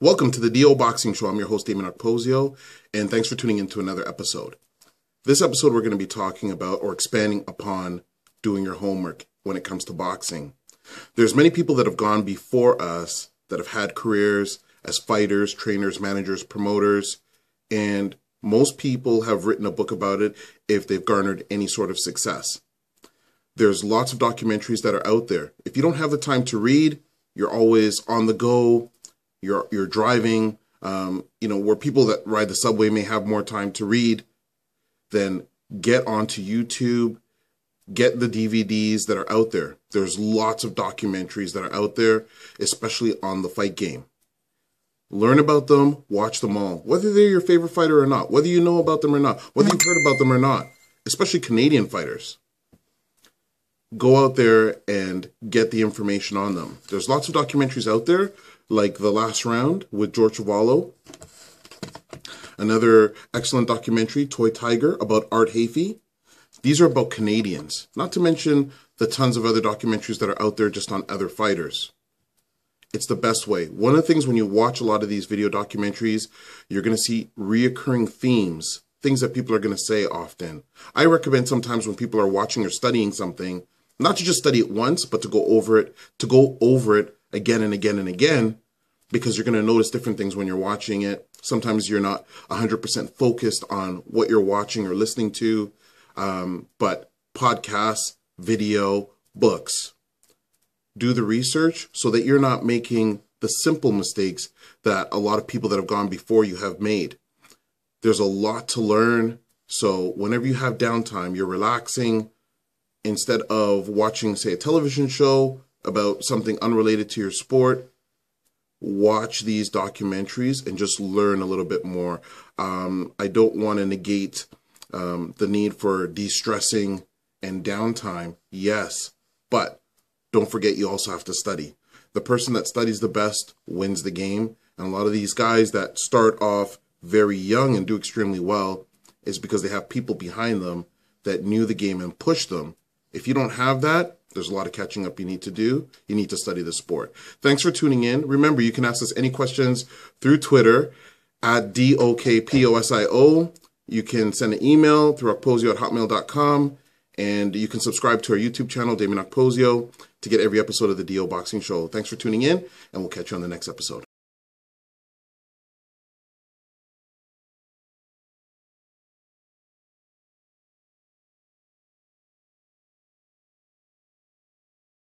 Welcome to the DO Boxing Show. I'm your host, Dameon Okposio, and thanks for tuning in to another episode. This episode, we're going to be talking about or expanding upon doing your homework when it comes to boxing. There's many people that have gone before us that have had careers as fighters, trainers, managers, promoters, and most people have written a book about it if they've garnered any sort of success. There's lots of documentaries that are out there. If you don't have the time to read, you're always on the go. You're driving, where people that ride the subway may have more time to read, then get onto YouTube, get the DVDs that are out there. There's lots of documentaries that are out there, especially on the fight game. Learn about them, watch them all, whether they're your favorite fighter or not, whether you know about them or not, whether you've heard about them or not, especially Canadian fighters. Go out there and get the information on them. There's lots of documentaries out there, like The Last Round with George Chavallo. Another excellent documentary, Toy Tiger, about Art Hafey. These are about Canadians, not to mention the tons of other documentaries that are out there just on other fighters. It's the best way. One of the things when you watch a lot of these video documentaries, you're going to see reoccurring themes, things that people are going to say often. I recommend sometimes when people are watching or studying something, not to just study it once, but to go over it again and again and again, because you're going to notice different things when you're watching it. Sometimes you're not 100% focused on what you're watching or listening to, but podcasts, video, books. Do the research so that you're not making the simple mistakes that a lot of people that have gone before you have made. There's a lot to learn, so whenever you have downtime, you're relaxing. Instead of watching, say, a television show about something unrelated to your sport, watch these documentaries and just learn a little bit more. I don't want to negate the need for de-stressing and downtime, yes, but don't forget you also have to study. The person that studies the best wins the game, and a lot of these guys that start off very young and do extremely well is because they have people behind them that knew the game and pushed them. If you don't have that, there's a lot of catching up you need to do. You need to study the sport. Thanks for tuning in. Remember, you can ask us any questions through Twitter at DOKPOSIO. You can send an email through okposio@hotmail.com. And you can subscribe to our YouTube channel, Dameon Okposio, to get every episode of the DO Boxing Show. Thanks for tuning in, and we'll catch you on the next episode.